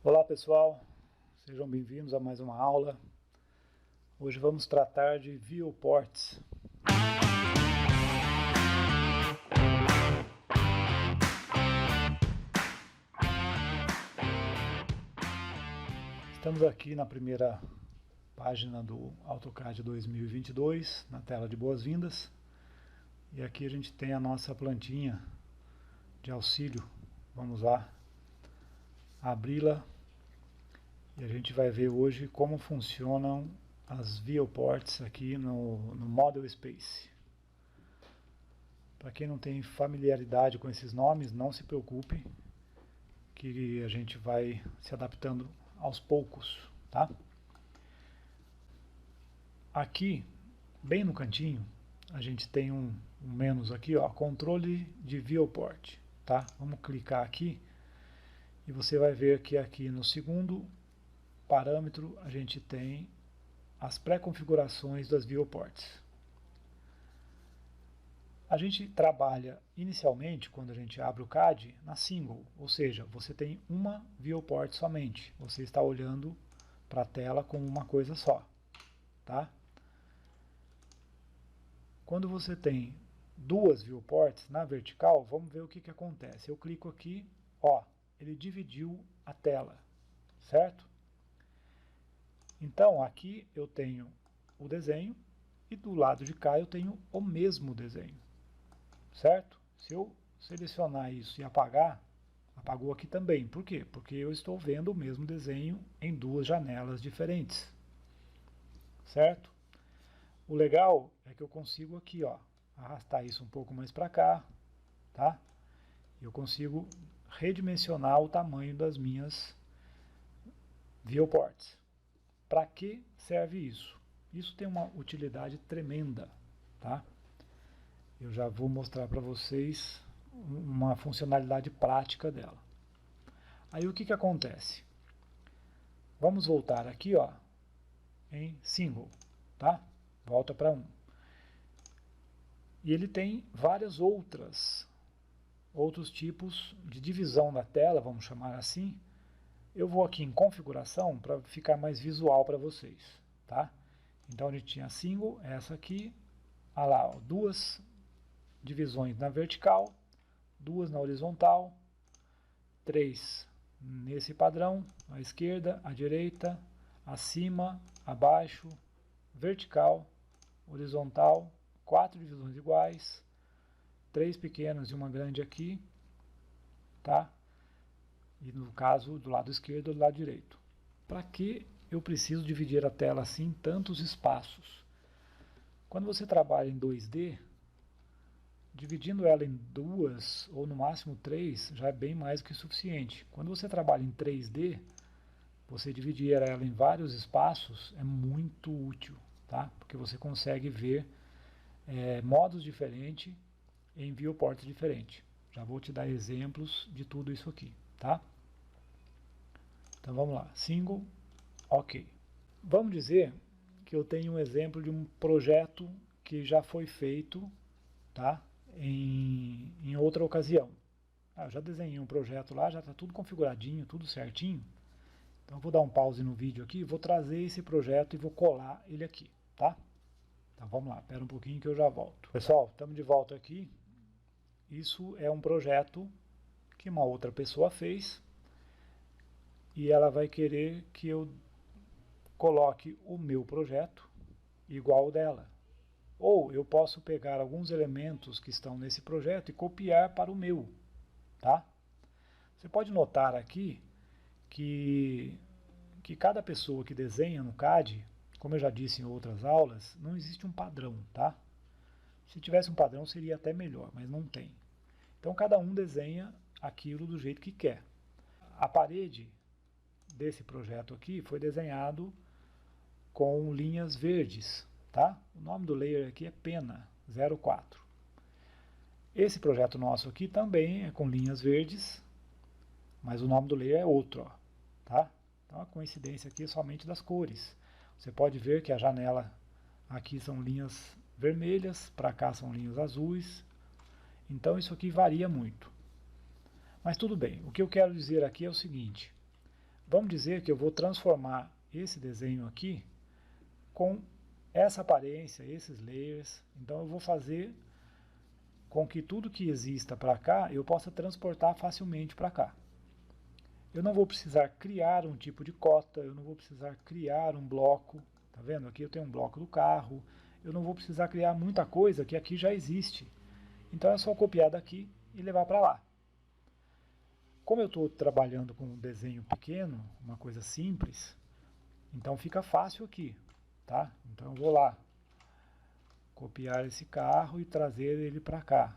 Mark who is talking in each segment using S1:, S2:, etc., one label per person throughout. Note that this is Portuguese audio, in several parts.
S1: Olá pessoal, sejam bem-vindos a mais uma aula. Hoje vamos tratar de viewports. Estamos aqui na primeira página do AutoCAD 2022, na tela de boas-vindas. E aqui a gente tem a nossa plantinha de auxílio. Vamos lá abri-la e a gente vai ver hoje como funcionam as viewports aqui no Model Space. Para quem não tem familiaridade com esses nomes, não se preocupe, que a gente vai se adaptando aos poucos, tá? Aqui, bem no cantinho, a gente tem um menos aqui, ó, controle de viewport, tá? Vamos clicar aqui e você vai ver que aqui no segundo parâmetro a gente tem as pré-configurações das viewports. A gente trabalha inicialmente, quando a gente abre o CAD, na single, ou seja, você tem uma viewport somente. Você está olhando para a tela com uma coisa só, tá? Quando você tem duas viewports na vertical, vamos ver o que acontece. Eu clico aqui, ó, ele dividiu a tela, certo? Então aqui eu tenho o desenho e do lado de cá eu tenho o mesmo desenho, certo? Se eu selecionar isso e apagar, apagou aqui também. Por quê? Porque eu estou vendo o mesmo desenho em duas janelas diferentes, certo? O legal é que eu consigo aqui, ó, arrastar isso um pouco mais para cá, tá? Eu consigo redimensionar o tamanho das minhas viewports. Para que serve isso? Isso tem uma utilidade tremenda, tá? Eu já vou mostrar para vocês uma funcionalidade prática dela. Aí o que acontece? Vamos voltar aqui, ó, em single, tá? Volta para 1. E ele tem várias outros tipos de divisão da tela, vamos chamar assim. Eu vou aqui em configuração para ficar mais visual para vocês, tá? Então a gente tinha single, essa aqui, olha lá, ó, duas divisões na vertical, duas na horizontal, 3 nesse padrão, à esquerda, à direita, acima, abaixo, vertical, horizontal, 4 divisões iguais, 3 pequenas e uma grande aqui, tá? E no caso do lado esquerdo e do lado direito. Para que eu preciso dividir a tela assim em tantos espaços? Quando você trabalha em 2D, dividindo ela em duas ou no máximo 3 já é bem mais do que suficiente. Quando você trabalha em 3D, você dividir ela em vários espaços é muito útil, tá? Porque você consegue ver modos diferentes em viewports diferentes. Já vou te dar exemplos de tudo isso aqui, tá? Então vamos lá, single, ok. Vamos dizer que eu tenho um exemplo de um projeto que já foi feito, tá? Em outra ocasião. Eu já desenhei um projeto lá, já está tudo configuradinho, tudo certinho. Então eu vou dar um pause no vídeo aqui, vou trazer esse projeto e vou colar ele aqui, tá? Então vamos lá, espera um pouquinho que eu já volto. Pessoal, estamos de volta aqui. Isso é um projeto que uma outra pessoa fez e ela vai querer que eu coloque o meu projeto igual ao dela. Ou eu posso pegar alguns elementos que estão nesse projeto e copiar para o meu, tá? Você pode notar aqui que cada pessoa que desenha no CAD, como eu já disse em outras aulas, não existe um padrão, tá? Se tivesse um padrão seria até melhor, mas não tem. Então cada um desenha aquilo do jeito que quer. A parede desse projeto aqui foi desenhado com linhas verdes, tá? O nome do layer aqui é Pena 04. Esse projeto nosso aqui também é com linhas verdes, mas o nome do layer é outro, ó, tá? Então a coincidência aqui é somente das cores. Você pode ver que a janela aqui são linhas vermelhas, para cá são linhas azuis. Então isso aqui varia muito. Mas tudo bem, o que eu quero dizer aqui é o seguinte: Vamos dizer que eu vou transformar esse desenho aqui com essa aparência, esses layers. Então eu vou fazer com que tudo que exista para cá eu possa transportar facilmente para cá. Eu não vou precisar criar um tipo de cota, eu não vou precisar criar um bloco. Tá vendo? Aqui eu tenho um bloco do carro. Eu não vou precisar criar muita coisa que aqui já existe. Então é só copiar daqui e levar para lá. Como eu estou trabalhando com um desenho pequeno, uma coisa simples, então fica fácil aqui, tá? Então eu vou lá, copiar esse carro e trazer ele para cá.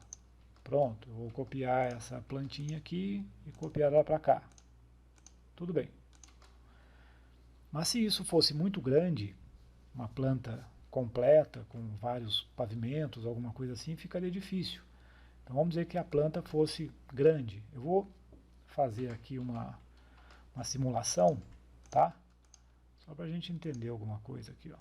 S1: Pronto, eu vou copiar essa plantinha aqui e copiar ela para cá. Tudo bem. Mas se isso fosse muito grande, uma planta completa, com vários pavimentos, alguma coisa assim, ficaria difícil. Então vamos dizer que a planta fosse grande. Eu vou fazer aqui uma simulação, tá? Só para a gente entender alguma coisa aqui, ó.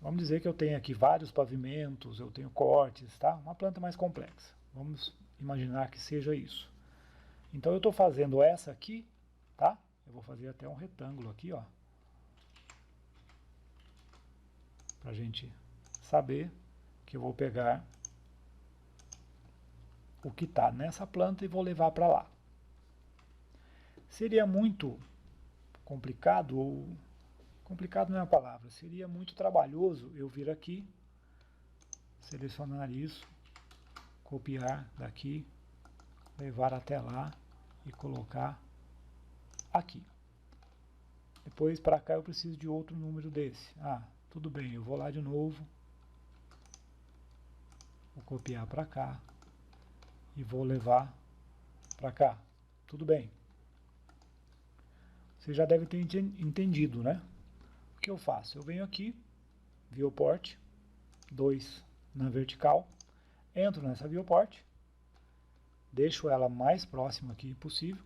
S1: Vamos dizer que eu tenho aqui vários pavimentos, eu tenho cortes, tá? Uma planta mais complexa. Vamos imaginar que seja isso. Então eu estou fazendo essa aqui, tá? Eu vou fazer até um retângulo aqui, ó. Para a gente saber que eu vou pegar o que está nessa planta e vou levar para lá. Seria muito complicado, ou complicado não é a palavra, seria muito trabalhoso eu vir aqui, selecionar isso, copiar daqui, levar até lá e colocar aqui. Depois para cá eu preciso de outro número desse. Ah, tudo bem, eu vou lá de novo, vou copiar para cá e vou levar para cá. Tudo bem. Você já deve ter entendido, né? O que eu faço? Eu venho aqui, viewport, 2 na vertical, entro nessa viewport, deixo ela mais próxima aqui possível,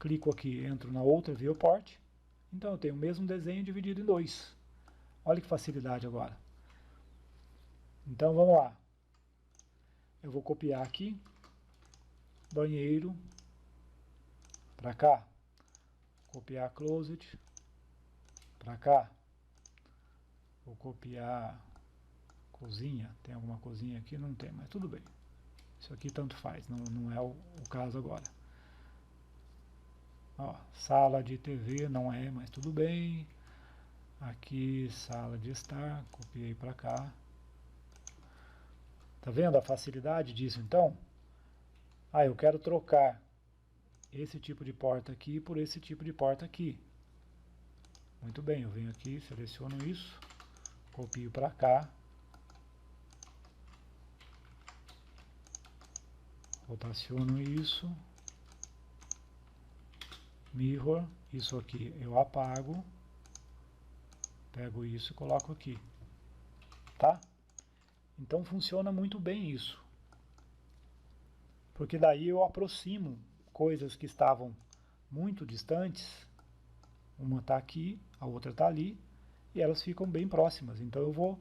S1: clico aqui, entro na outra viewport, então eu tenho o mesmo desenho dividido em 2. Olha que facilidade agora. Então vamos lá. Eu vou copiar aqui, banheiro, para cá, copiar closet, para cá, vou copiar cozinha, tem alguma cozinha aqui? Não tem, mas tudo bem. Isso aqui tanto faz, não é o caso agora. Ó, sala de TV não é, mas tudo bem. Aqui, sala de estar, copiei para cá. Tá vendo a facilidade disso então? Ah, eu quero trocar esse tipo de porta aqui por esse tipo de porta aqui. Muito bem, eu venho aqui, seleciono isso, copio para cá. Rotaciono isso. Mirror, isso aqui eu apago. Pego isso e coloco aqui. Tá? Então funciona muito bem isso. Porque daí eu aproximo coisas que estavam muito distantes. Uma está aqui, a outra está ali, e elas ficam bem próximas. Então eu vou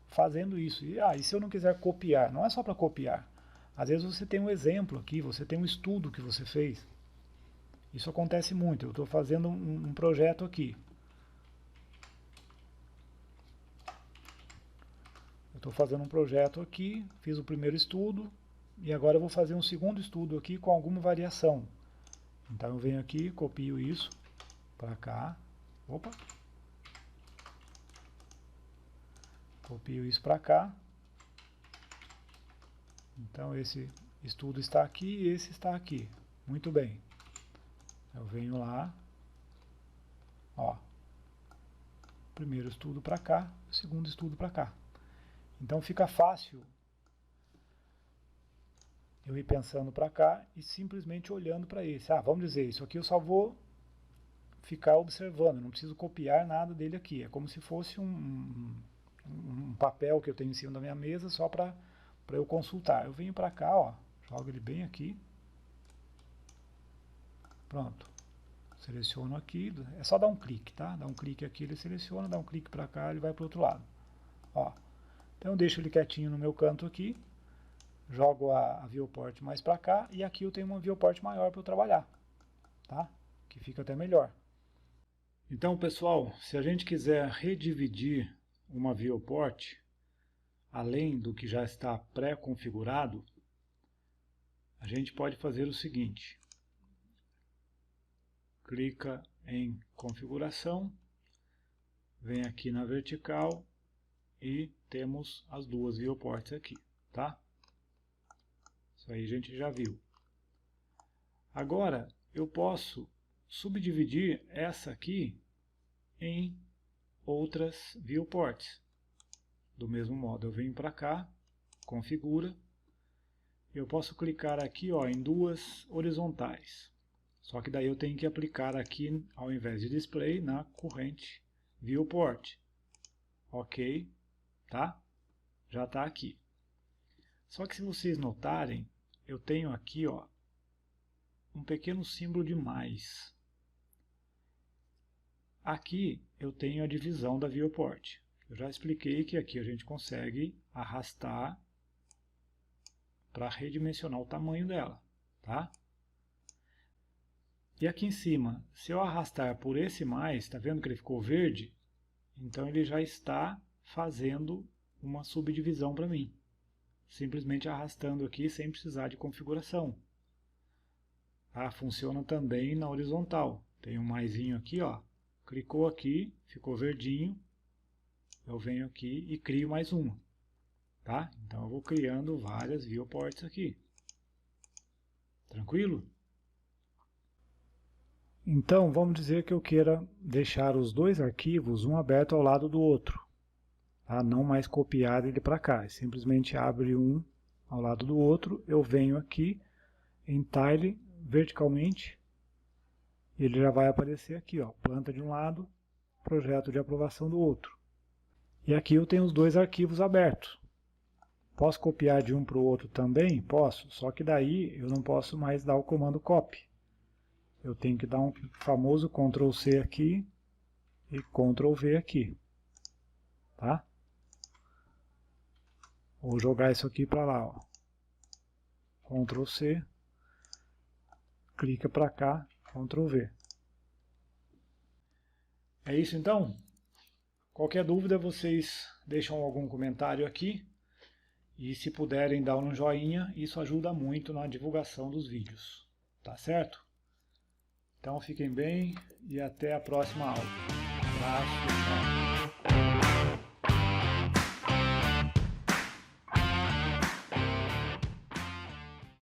S1: fazendo isso. E se eu não quiser copiar? Não é só para copiar. Às vezes você tem um exemplo aqui, você tem um estudo que você fez. Isso acontece muito. Eu estou fazendo um projeto aqui. Estou fazendo um projeto aqui, fiz o primeiro estudo, e agora eu vou fazer um segundo estudo aqui com alguma variação. Então eu venho aqui, copio isso para cá. Opa! Copio isso para cá. Então esse estudo está aqui e esse está aqui. Muito bem. Eu venho lá. Ó. Primeiro estudo para cá, segundo estudo para cá. Então fica fácil eu ir pensando para cá e simplesmente olhando para esse. Ah, vamos dizer, isso aqui eu só vou ficar observando, não preciso copiar nada dele aqui. É como se fosse um papel que eu tenho em cima da minha mesa só para eu consultar. Eu venho para cá, ó, jogo ele bem aqui. Pronto. Seleciono aqui, é só dar um clique, tá? Dá um clique aqui, ele seleciona, dá um clique para cá, ele vai para o outro lado. Ó. Então eu deixo ele quietinho no meu canto aqui, jogo a viewport mais para cá, e aqui eu tenho uma viewport maior para eu trabalhar, tá? Que fica até melhor. Então, pessoal, se a gente quiser redividir uma viewport, além do que já está pré-configurado, a gente pode fazer o seguinte. Clica em configuração, vem aqui na vertical e temos as duas viewports aqui, tá? Isso aí a gente já viu. Agora eu posso subdividir essa aqui em outras viewports. Do mesmo modo, eu venho para cá, configura, eu posso clicar aqui, ó, em duas horizontais. Só que daí eu tenho que aplicar aqui, ao invés de display, na corrente viewport. Ok, tá? Já está aqui. Só que se vocês notarem, eu tenho aqui, ó, um pequeno símbolo de mais. Aqui eu tenho a divisão da viewport. Eu já expliquei que aqui a gente consegue arrastar para redimensionar o tamanho dela, tá? E aqui em cima, se eu arrastar por esse mais, está vendo que ele ficou verde? Então ele já está fazendo uma subdivisão para mim. Simplesmente arrastando aqui sem precisar de configuração. Ah, funciona também na horizontal. Tem um maisinho aqui, ó. Clicou aqui, ficou verdinho. Eu venho aqui e crio mais uma. Tá? Então eu vou criando várias viewports aqui. Tranquilo? Então vamos dizer que eu queira deixar os dois arquivos um aberto ao lado do outro. Tá? Não mais copiar ele para cá. Simplesmente abre um ao lado do outro. Eu venho aqui em Tile verticalmente. Ele já vai aparecer aqui, ó, planta de um lado, projeto de aprovação do outro. E aqui eu tenho os dois arquivos abertos. Posso copiar de um para o outro também? Posso, só que daí eu não posso mais dar o comando copy. Eu tenho que dar um famoso Ctrl C aqui e Ctrl V aqui. Tá? Vou jogar isso aqui para lá, ó. Ctrl C, clica para cá, Ctrl V. É isso então? Qualquer dúvida vocês deixam algum comentário aqui. E se puderem dar um joinha, isso ajuda muito na divulgação dos vídeos. Tá certo? Então fiquem bem e até a próxima aula. Um abraço, tchau.